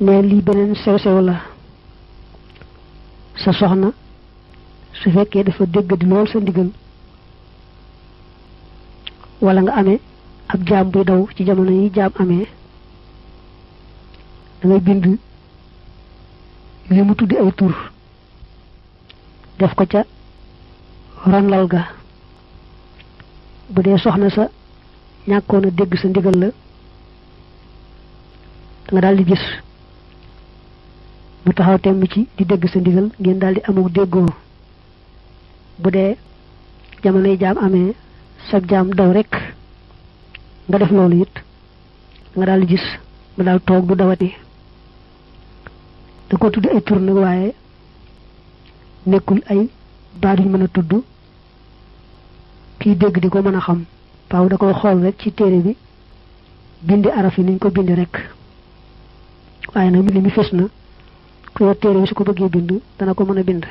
ne lii beneen sew sew la sa soxna su fekkee dafa dégg di lool sa ndigal wala nga amee ab jaam buy daw ci jamono yi jaam amee da ngay bind li mu tuddi ay tur def ko ca ronlal ga bu dee soxna sa ñàkkoon a dégg sa ndigal la nga daal di gis mu taxaw temm ci di dégg sa ndigal ngeen daal di amuk déggoo bu dee jamonoy jaam amee sab jaam daw rek nga def loolu it nga daal di gis mu daal toog du dawati da ko tudd ay tur nag waaye nekkul ay baat yu mën a tudd kiy dégg di ko mën a xam paaw da koy xool rek ci téere bi bindi araf yi niñ ko bindi rek waaye nag mbind mi fes na ku yor téere bi su ko bëggee bind dana ko mën a bind